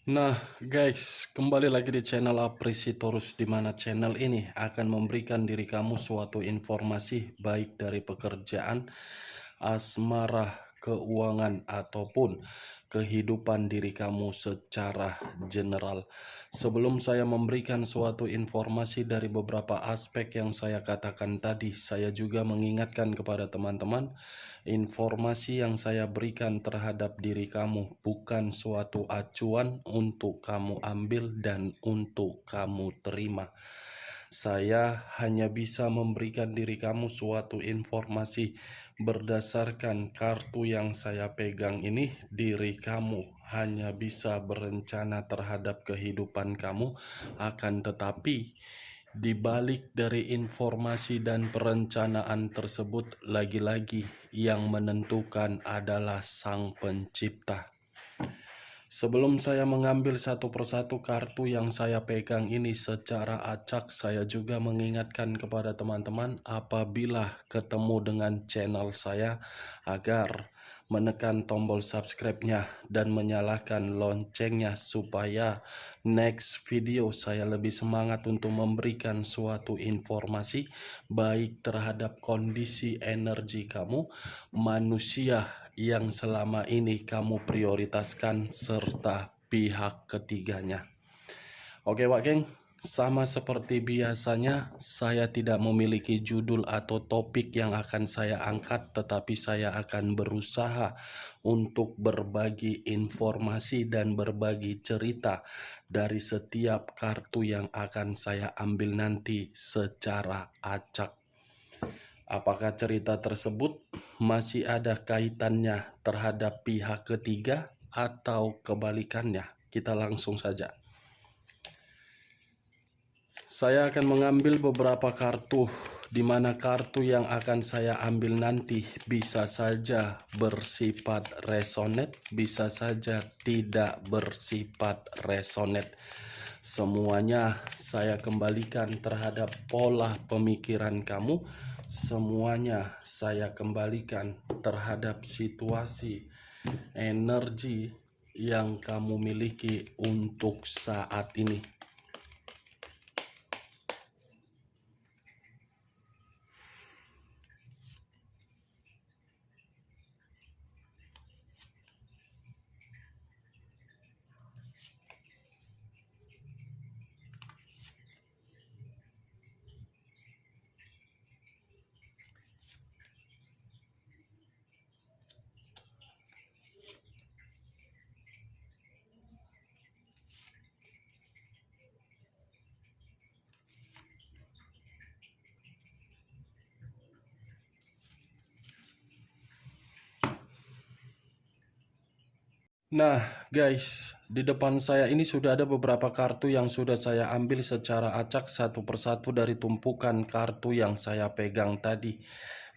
Nah, guys, kembali lagi di channel Apresitorus, di mana channel ini akan memberikan diri kamu suatu informasi baik dari pekerjaan, asmara, keuangan, ataupun kehidupan diri kamu secara general. Sebelum saya memberikan suatu informasi dari beberapa aspek yang saya katakan tadi, saya juga mengingatkan kepada teman-teman, informasi yang saya berikan terhadap diri kamu bukan suatu acuan untuk kamu ambil dan untuk kamu terima. Saya hanya bisa memberikan diri kamu suatu informasi berdasarkan kartu yang saya pegang ini. Diri kamu hanya bisa berencana terhadap kehidupan kamu, akan tetapi di balik dari informasi dan perencanaan tersebut, lagi-lagi yang menentukan adalah Sang Pencipta. Sebelum saya mengambil satu persatu kartu yang saya pegang ini secara acak, saya juga mengingatkan kepada teman-teman apabila ketemu dengan channel saya agar menekan tombol subscribe-nya dan menyalakan loncengnya supaya next video saya lebih semangat untuk memberikan suatu informasi baik terhadap kondisi energi kamu, manusia yang selama ini kamu prioritaskan, serta pihak ketiganya. Oke Wak Geng, sama seperti biasanya saya tidak memiliki judul atau topik yang akan saya angkat, tetapi saya akan berusaha untuk berbagi informasi dan berbagi cerita dari setiap kartu yang akan saya ambil nanti secara acak. Apakah cerita tersebut masih ada kaitannya terhadap pihak ketiga atau kebalikannya? Kita langsung saja. Saya akan mengambil beberapa kartu, di mana kartu yang akan saya ambil nanti bisa saja bersifat resonate, bisa saja tidak bersifat resonate. Semuanya saya kembalikan terhadap pola pemikiran kamu. Semuanya saya kembalikan terhadap situasi energi yang kamu miliki untuk saat ini. Nah, guys, di depan saya ini sudah ada beberapa kartu yang sudah saya ambil secara acak satu persatu dari tumpukan kartu yang saya pegang tadi.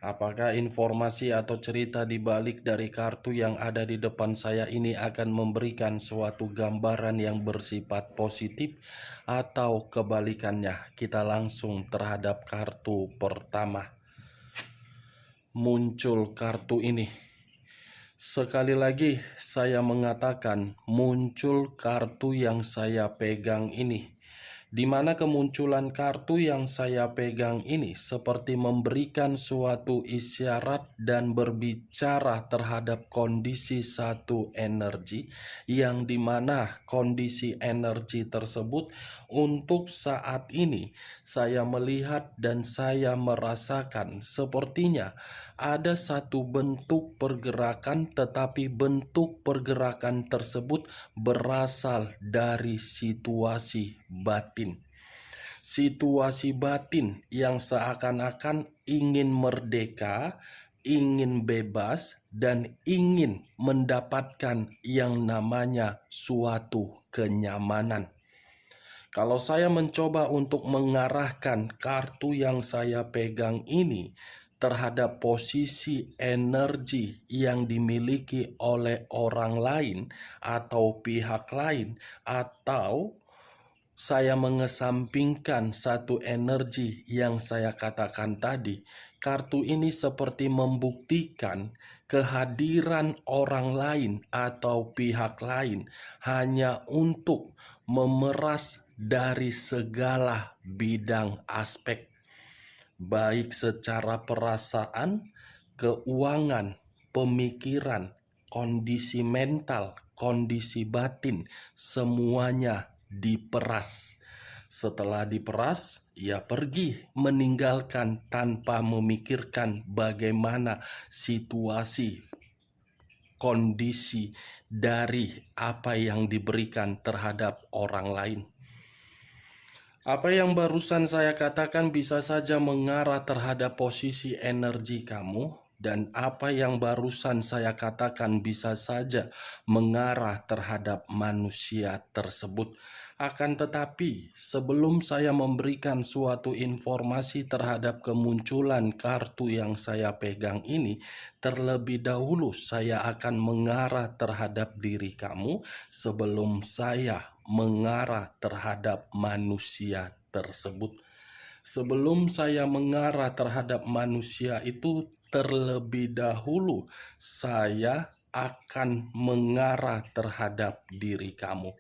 Apakah informasi atau cerita di balik dari kartu yang ada di depan saya ini akan memberikan suatu gambaran yang bersifat positif atau kebalikannya? Kita langsung terhadap kartu pertama. Muncul kartu ini. Sekali lagi saya mengatakan muncul kartu yang saya pegang ini, di mana kemunculan kartu yang saya pegang ini seperti memberikan suatu isyarat dan berbicara terhadap kondisi satu energi, yang dimana kondisi energi tersebut untuk saat ini saya melihat dan saya merasakan sepertinya ada satu bentuk pergerakan, tetapi bentuk pergerakan tersebut berasal dari situasi batin. Situasi batin yang seakan-akan ingin merdeka, ingin bebas, dan ingin mendapatkan yang namanya suatu kenyamanan. Kalau saya mencoba untuk mengarahkan kartu yang saya pegang ini terhadap posisi energi yang dimiliki oleh orang lain atau pihak lain, atau saya mengesampingkan satu energi yang saya katakan tadi, kartu ini seperti membuktikan kehadiran orang lain atau pihak lain hanya untuk memeras dari segala bidang aspek, baik secara perasaan, keuangan, pemikiran, kondisi mental, kondisi batin, semuanya diperas. Setelah diperas, ia pergi meninggalkan tanpa memikirkan bagaimana situasi, kondisi dari apa yang diberikan terhadap orang lain. Apa yang barusan saya katakan bisa saja mengarah terhadap posisi energi kamu, dan apa yang barusan saya katakan bisa saja mengarah terhadap manusia tersebut. Akan tetapi, sebelum saya memberikan suatu informasi terhadap kemunculan kartu yang saya pegang ini, terlebih dahulu saya akan mengarah terhadap diri kamu sebelum saya mengarah terhadap manusia tersebut. Sebelum saya mengarah terhadap manusia itu, terlebih dahulu saya akan mengarah terhadap diri kamu.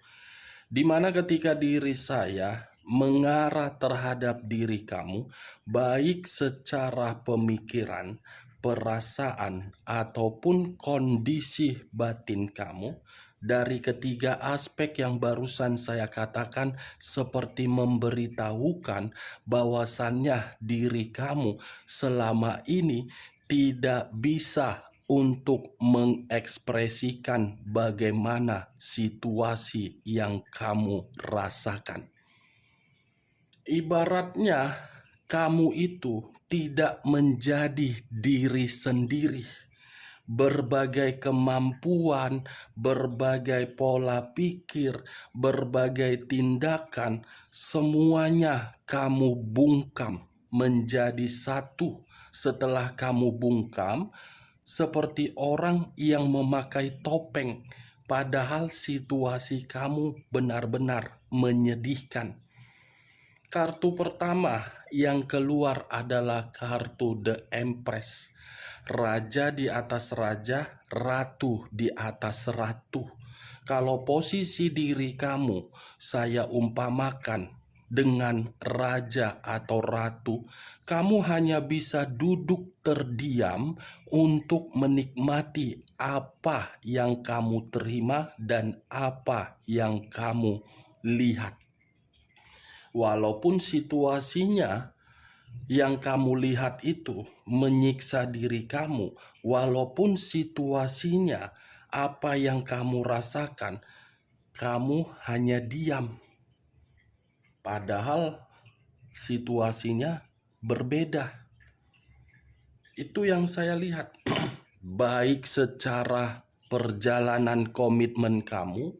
Di mana ketika diri saya mengarah terhadap diri kamu, baik secara pemikiran, perasaan, ataupun kondisi batin kamu, dari ketiga aspek yang barusan saya katakan seperti memberitahukan bahwasannya diri kamu selama ini tidak bisa untuk mengekspresikan bagaimana situasi yang kamu rasakan. Ibaratnya kamu itu tidak menjadi diri sendiri. Berbagai kemampuan, berbagai pola pikir, berbagai tindakan, semuanya kamu bungkam menjadi satu. Setelah kamu bungkam, seperti orang yang memakai topeng, padahal situasi kamu benar-benar menyedihkan. Kartu pertama yang keluar adalah kartu The Empress. Raja di atas raja, ratu di atas ratu. Kalau posisi diri kamu saya umpamakan dengan raja atau ratu, kamu hanya bisa duduk terdiam untuk menikmati apa yang kamu terima dan apa yang kamu lihat. Walaupun situasinya yang kamu lihat itu menyiksa diri kamu, walaupun situasinya apa yang kamu rasakan, kamu hanya diam. Padahal situasinya berbeda. Itu yang saya lihat. Baik secara perjalanan komitmen kamu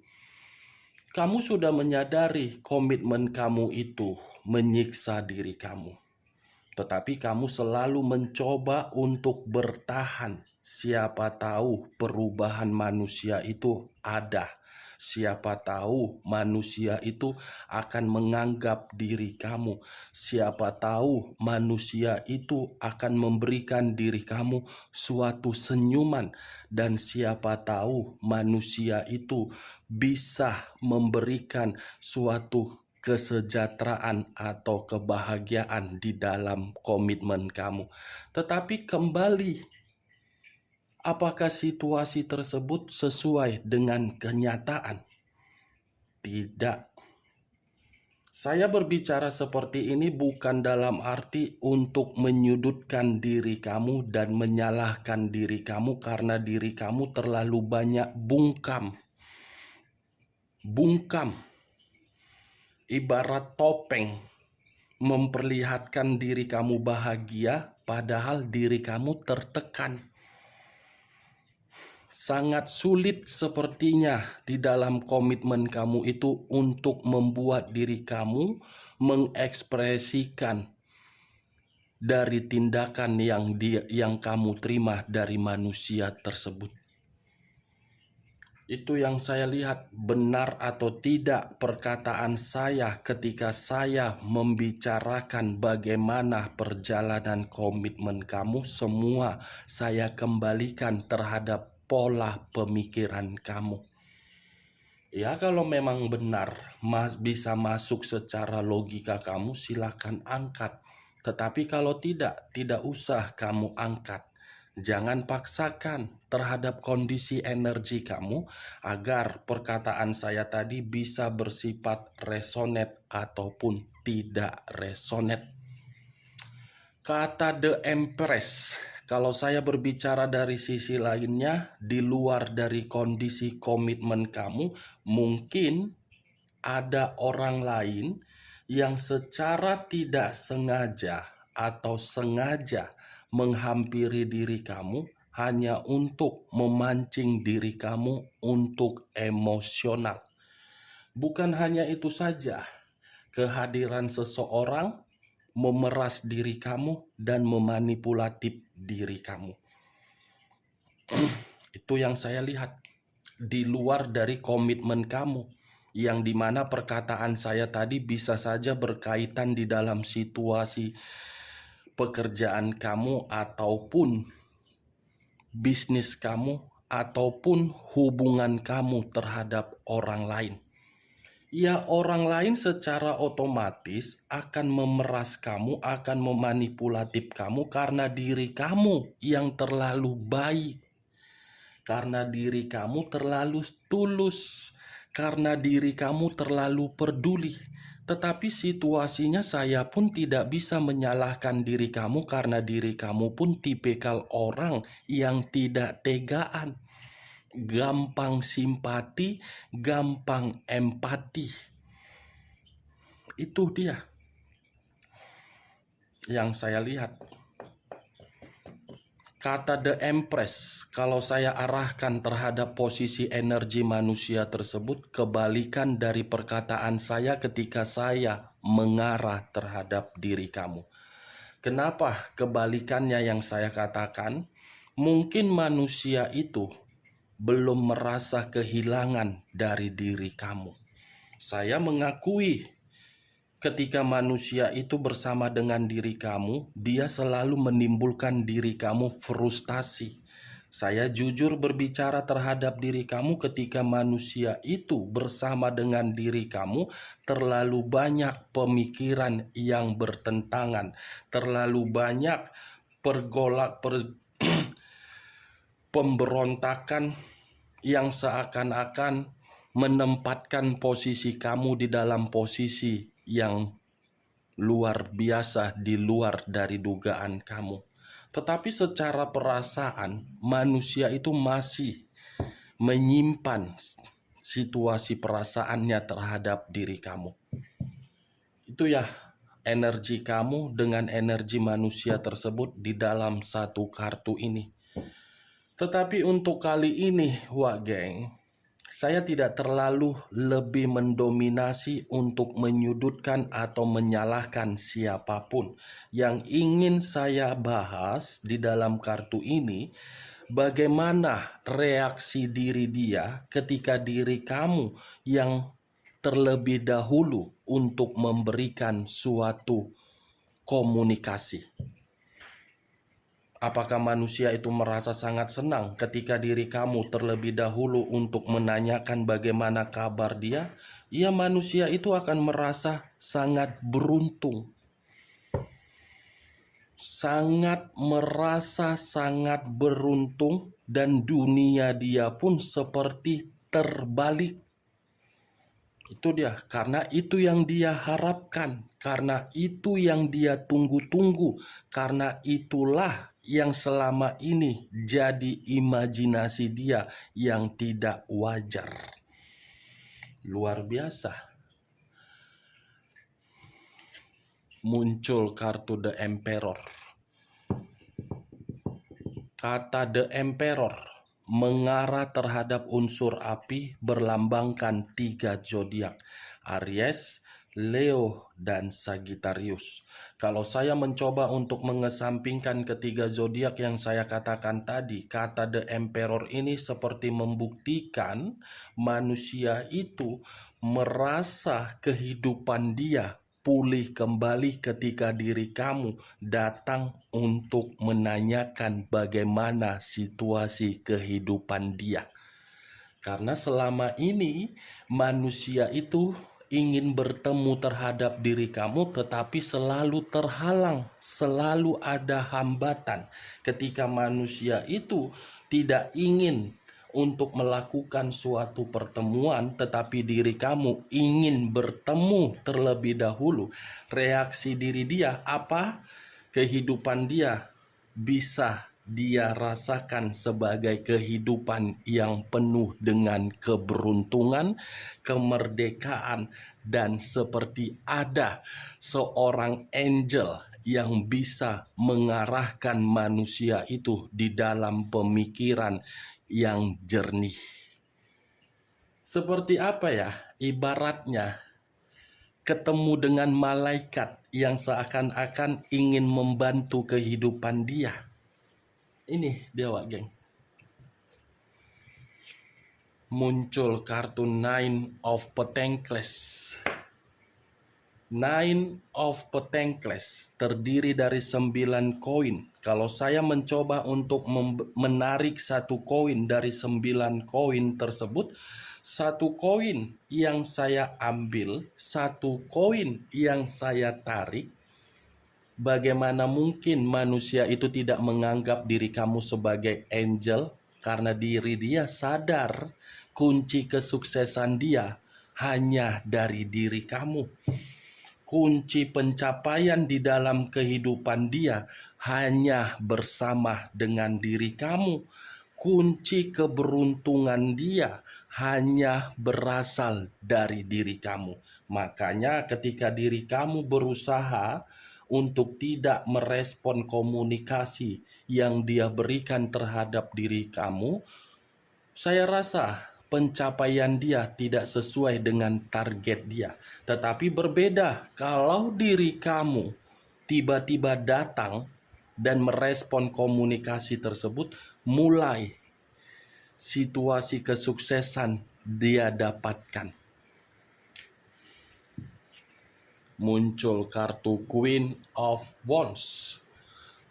sudah menyadari komitmen kamu itu menyiksa diri kamu. Tetapi kamu selalu mencoba untuk bertahan. Siapa tahu perubahan manusia itu ada. Siapa tahu manusia itu akan menganggap diri kamu. Siapa tahu manusia itu akan memberikan diri kamu suatu senyuman. Dan siapa tahu manusia itu bisa memberikan suatu kesejahteraan atau kebahagiaan di dalam komitmen kamu. Tetapi kembali, apakah situasi tersebut sesuai dengan kenyataan? Tidak. Saya berbicara seperti ini bukan dalam arti untuk menyudutkan diri kamu dan menyalahkan diri kamu karena diri kamu terlalu banyak bungkam. Ibarat topeng, memperlihatkan diri kamu bahagia, padahal diri kamu tertekan. Sangat sulit sepertinya di dalam komitmen kamu itu untuk membuat diri kamu mengekspresikan dari tindakan yang kamu terima dari manusia tersebut. Itu yang saya lihat, benar atau tidak perkataan saya ketika saya membicarakan bagaimana perjalanan komitmen kamu, semua saya kembalikan terhadap pola pemikiran kamu. Ya, kalau memang benar bisa masuk secara logika kamu, silakan angkat. Tetapi kalau tidak usah kamu angkat. Jangan paksakan terhadap kondisi energi kamu agar perkataan saya tadi bisa bersifat resonate ataupun tidak resonate. Kata The Empress, kalau saya berbicara dari sisi lainnya, di luar dari kondisi komitmen kamu, mungkin ada orang lain yang secara tidak sengaja atau sengaja menghampiri diri kamu hanya untuk memancing diri kamu untuk emosional. Bukan hanya itu saja, kehadiran seseorang memeras diri kamu dan memanipulatif diri kamu. Itu yang saya lihat di luar dari komitmen kamu, yang dimana perkataan saya tadi bisa saja berkaitan di dalam situasi pekerjaan kamu ataupun bisnis kamu ataupun hubungan kamu terhadap orang lain. Ya, orang lain secara otomatis akan memeras kamu, akan memanipulatif kamu karena diri kamu yang terlalu baik, karena diri kamu terlalu tulus, karena diri kamu terlalu peduli. Tetapi situasinya saya pun tidak bisa menyalahkan diri kamu karena diri kamu pun tipikal orang yang tidak tegaan, gampang simpati, gampang empati. Itu dia yang saya lihat. Kata The Empress, kalau saya arahkan terhadap posisi energi manusia tersebut, kebalikan dari perkataan saya ketika saya mengarah terhadap diri kamu. Kenapa kebalikannya yang saya katakan? Mungkin manusia itu belum merasa kehilangan dari diri kamu. Saya mengakui ketika manusia itu bersama dengan diri kamu, dia selalu menimbulkan diri kamu frustasi. Saya jujur berbicara terhadap diri kamu ketika manusia itu bersama dengan diri kamu, terlalu banyak pemikiran yang bertentangan, terlalu banyak pemberontakan yang seakan-akan menempatkan posisi kamu di dalam posisi yang luar biasa, di luar dari dugaan kamu. Tetapi secara perasaan, manusia itu masih menyimpan situasi perasaannya terhadap diri kamu. Itu ya, energi kamu dengan energi manusia tersebut di dalam satu kartu ini. Tetapi untuk kali ini, wah geng, saya tidak terlalu lebih mendominasi untuk menyudutkan atau menyalahkan siapapun. Yang ingin saya bahas di dalam kartu ini, bagaimana reaksi diri dia ketika diri kamu yang terlebih dahulu untuk memberikan suatu komunikasi. Apakah manusia itu merasa sangat senang ketika diri kamu terlebih dahulu untuk menanyakan bagaimana kabar dia? Ya, manusia itu akan merasa sangat beruntung. Sangat beruntung, dan dunia dia pun seperti terbalik. Itu dia, karena itu yang dia harapkan, karena itu yang dia tunggu-tunggu, karena itulah yang selama ini jadi imajinasi dia yang tidak wajar. Luar biasa. Muncul kartu The Emperor. Kata The Emperor mengarah terhadap unsur api berlambangkan 3 zodiak: Aries, Leo dan Sagittarius. Kalau saya mencoba untuk mengesampingkan ketiga zodiak yang saya katakan tadi, kata The Emperor ini seperti membuktikan manusia itu merasa kehidupan dia pulih kembali ketika diri kamu datang untuk menanyakan bagaimana situasi kehidupan dia. Karena selama ini manusia itu ingin bertemu terhadap diri kamu, tetapi selalu terhalang, selalu ada hambatan. Ketika manusia itu tidak ingin untuk melakukan suatu pertemuan, tetapi diri kamu ingin bertemu terlebih dahulu, reaksi diri dia apa? Kehidupan dia bisa dia rasakan sebagai kehidupan yang penuh dengan keberuntungan, kemerdekaan, dan seperti ada seorang angel yang bisa mengarahkan manusia itu di dalam pemikiran yang jernih. Seperti apa ya? Ibaratnya ketemu dengan malaikat yang seakan-akan ingin membantu kehidupan dia. Ini dia Wak geng. Muncul kartu Nine of Pentacles. Nine of Pentacles terdiri dari 9 koin. Kalau saya mencoba untuk menarik satu koin dari 9 koin tersebut, satu koin yang saya ambil, satu koin yang saya tarik, bagaimana mungkin manusia itu tidak menganggap diri kamu sebagai angel? Karena diri dia sadar kunci kesuksesan dia hanya dari diri kamu. Kunci pencapaian di dalam kehidupan dia hanya bersama dengan diri kamu. Kunci keberuntungan dia hanya berasal dari diri kamu. Makanya ketika diri kamu berusaha untuk tidak merespon komunikasi yang dia berikan terhadap diri kamu, saya rasa pencapaian dia tidak sesuai dengan target dia. Tetapi berbeda kalau diri kamu tiba-tiba datang dan merespon komunikasi tersebut, mulai situasi kesuksesan dia dapatkan. Muncul kartu Queen of Wands.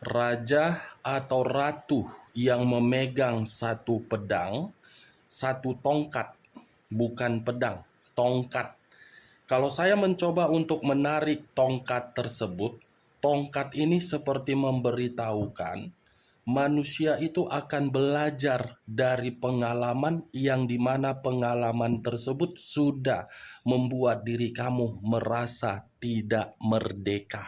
Raja atau ratu yang memegang satu pedang, satu tongkat, bukan pedang, tongkat. Kalau saya mencoba untuk menarik tongkat tersebut, tongkat ini seperti memberitahukan manusia itu akan belajar dari pengalaman yang dimana pengalaman tersebut sudah membuat diri kamu merasa tidak merdeka.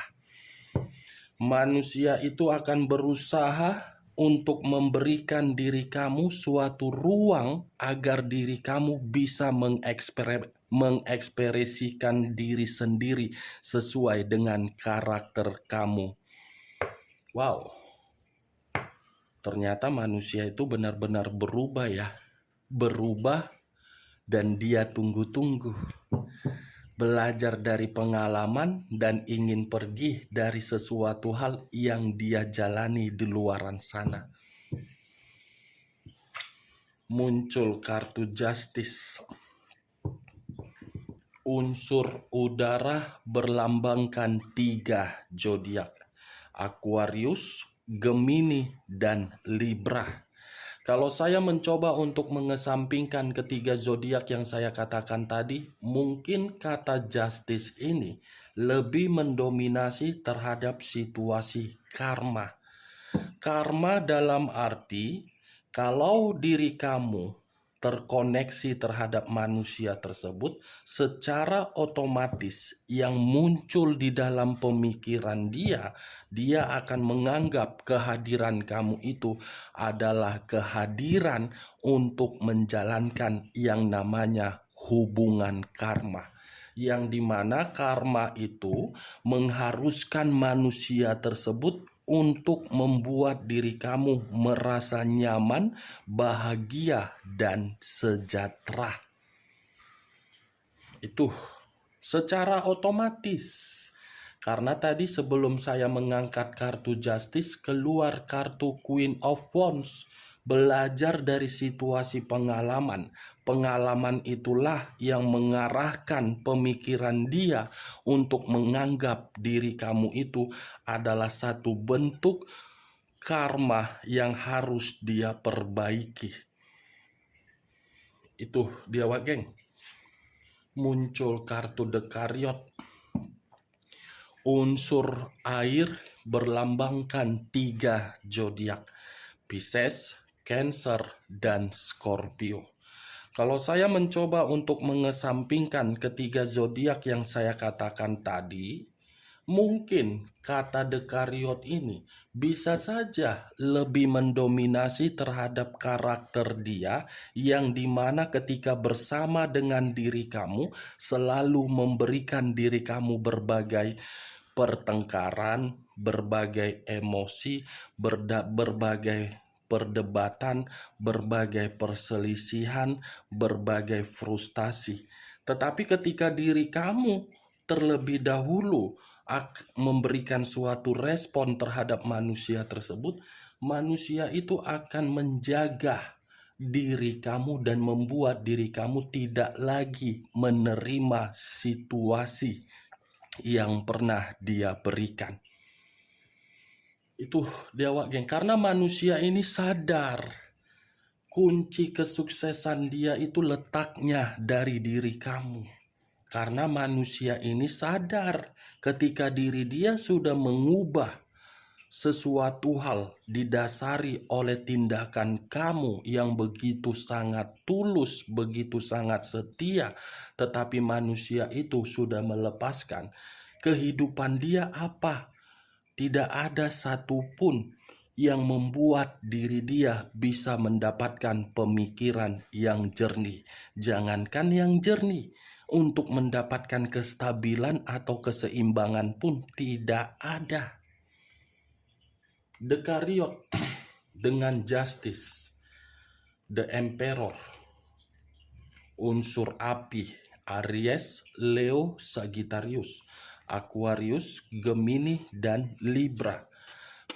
Manusia itu akan berusaha untuk memberikan diri kamu suatu ruang agar diri kamu bisa mengekspresikan diri sendiri sesuai dengan karakter kamu. Wow. Ternyata manusia itu benar-benar berubah ya. Berubah dan dia tunggu-tunggu. Belajar dari pengalaman dan ingin pergi dari sesuatu hal yang dia jalani di luaran sana. Muncul kartu Justice. Unsur udara berlambangkan 3 zodiak. Aquarius, Gemini, dan Libra. Kalau saya mencoba untuk mengesampingkan ketiga zodiak yang saya katakan tadi, mungkin kata justice ini lebih mendominasi terhadap situasi karma. Karma dalam arti kalau diri kamu terkoneksi terhadap manusia tersebut, secara otomatis yang muncul di dalam pemikiran dia akan menganggap kehadiran kamu itu adalah kehadiran untuk menjalankan yang namanya hubungan karma. Yang dimana karma itu mengharuskan manusia tersebut untuk membuat diri kamu merasa nyaman, bahagia, dan sejahtera. Itu secara otomatis. Karena tadi sebelum saya mengangkat kartu Justice, keluar kartu Queen of Wands. Belajar dari situasi pengalaman. Pengalaman itulah yang mengarahkan pemikiran dia untuk menganggap diri kamu itu adalah satu bentuk karma yang harus dia perbaiki. Itu dia, Wak geng. Muncul kartu The Chariot. Unsur air berlambangkan 3 zodiak, Pisces, Cancer, dan Scorpio. Kalau saya mencoba untuk mengesampingkan ketiga zodiak yang saya katakan tadi, mungkin kata The Chariot ini bisa saja lebih mendominasi terhadap karakter dia, yang dimana ketika bersama dengan diri kamu selalu memberikan diri kamu berbagai pertengkaran, berbagai emosi, berbagai perdebatan, berbagai perselisihan, berbagai frustasi. Tetapi ketika diri kamu terlebih dahulu memberikan suatu respon terhadap manusia tersebut, manusia itu akan menjaga diri kamu dan membuat diri kamu tidak lagi menerima situasi yang pernah dia berikan. Itu dia, Wak geng. Karena manusia ini sadar kunci kesuksesan dia itu letaknya dari diri kamu. Karena manusia ini sadar ketika diri dia sudah mengubah sesuatu hal didasari oleh tindakan kamu yang begitu sangat tulus, begitu sangat setia, tetapi manusia itu sudah melepaskan. Kehidupan dia apa? Tidak ada satupun yang membuat diri dia bisa mendapatkan pemikiran yang jernih. Jangankan yang jernih, untuk mendapatkan kestabilan atau keseimbangan pun tidak ada. The Chariot dengan Justice, The Emperor, unsur api, Aries, Leo, Sagittarius, Aquarius, Gemini, dan Libra,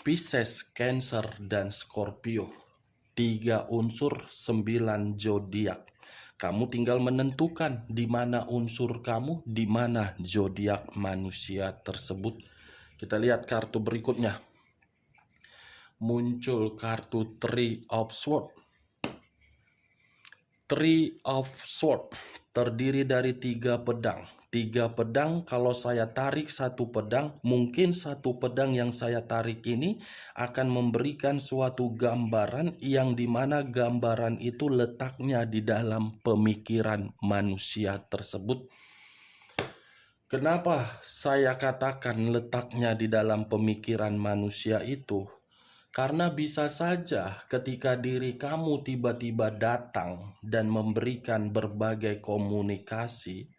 Pisces, Cancer, dan Scorpio. 3 unsur, 9 zodiak. Kamu tinggal menentukan di mana unsur kamu, di mana zodiak manusia tersebut. Kita lihat kartu berikutnya. Muncul kartu Three of Swords. Three of Swords terdiri dari 3 pedang. 3 pedang, kalau saya tarik satu pedang, mungkin satu pedang yang saya tarik ini akan memberikan suatu gambaran yang dimana gambaran itu letaknya di dalam pemikiran manusia tersebut. Kenapa saya katakan letaknya di dalam pemikiran manusia itu? Karena bisa saja ketika diri kamu tiba-tiba datang dan memberikan berbagai komunikasi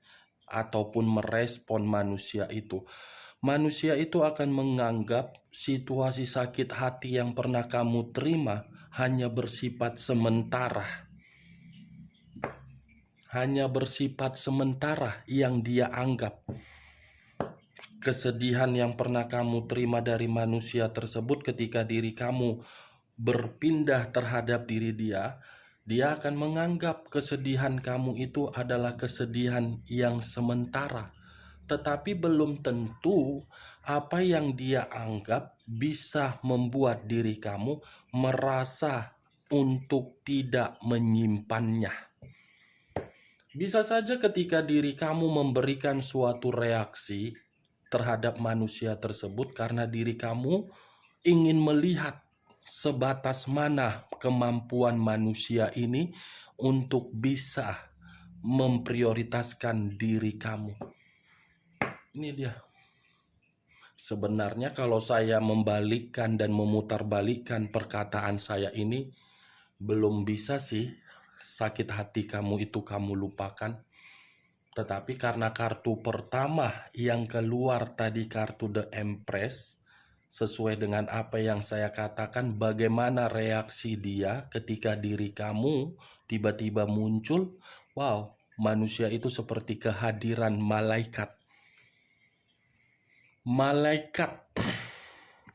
ataupun merespon manusia itu akan menganggap situasi sakit hati yang pernah kamu terima hanya bersifat sementara. Hanya bersifat sementara yang dia anggap. Kesedihan yang pernah kamu terima dari manusia tersebut, ketika diri kamu berpindah terhadap diri dia, dia akan menganggap kesedihan kamu itu adalah kesedihan yang sementara. Tetapi belum tentu apa yang dia anggap bisa membuat diri kamu merasa untuk tidak menyimpannya. Bisa saja ketika diri kamu memberikan suatu reaksi terhadap manusia tersebut karena diri kamu ingin melihat sebatas mana kemampuan manusia ini untuk bisa memprioritaskan diri kamu. Ini dia. Sebenarnya kalau saya membalikkan dan memutarbalikkan perkataan saya ini, belum bisa sih sakit hati kamu itu kamu lupakan. Tetapi karena kartu pertama yang keluar tadi, kartu The Empress, sesuai dengan apa yang saya katakan, bagaimana reaksi dia ketika diri kamu tiba-tiba muncul. Wow, manusia itu seperti kehadiran malaikat.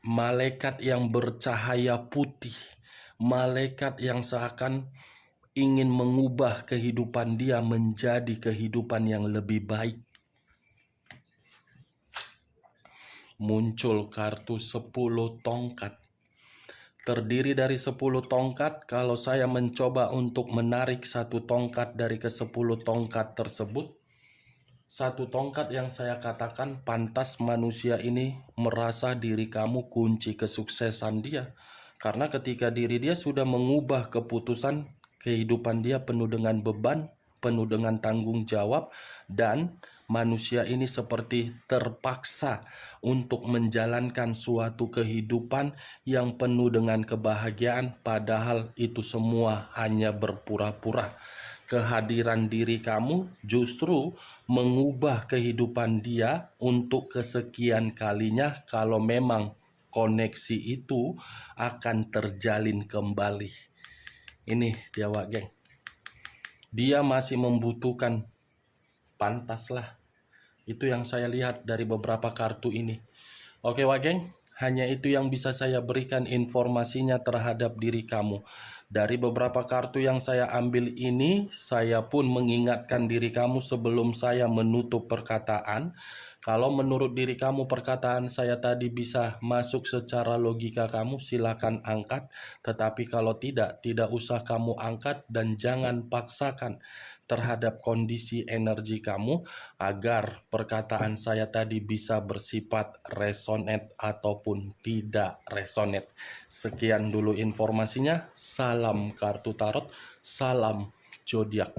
Malaikat yang bercahaya putih, malaikat yang seakan ingin mengubah kehidupan dia menjadi kehidupan yang lebih baik. Muncul kartu 10 tongkat. Terdiri dari 10 tongkat. Kalau saya mencoba untuk menarik satu tongkat dari ke-10 tongkat tersebut, satu tongkat yang saya katakan pantas manusia ini merasa diri kamu kunci kesuksesan dia. Karena ketika diri dia sudah mengubah keputusan, kehidupan dia penuh dengan beban, penuh dengan tanggung jawab, dan manusia ini seperti terpaksa untuk menjalankan suatu kehidupan yang penuh dengan kebahagiaan, padahal itu semua hanya berpura-pura. Kehadiran diri kamu justru mengubah kehidupan dia untuk kesekian kalinya kalau memang koneksi itu akan terjalin kembali. Ini dia, Wak Geng. Dia masih membutuhkan, pantaslah. Itu yang saya lihat dari beberapa kartu ini. Oke, Wak Geng, hanya itu yang bisa saya berikan informasinya terhadap diri kamu. Dari beberapa kartu yang saya ambil ini, saya pun mengingatkan diri kamu sebelum saya menutup perkataan. Kalau menurut diri kamu perkataan saya tadi bisa masuk secara logika kamu, silakan angkat. Tetapi kalau tidak usah kamu angkat dan jangan paksakan terhadap kondisi energi kamu agar perkataan saya tadi bisa bersifat resonate ataupun tidak resonate. Sekian dulu informasinya. Salam kartu tarot, salam zodiak.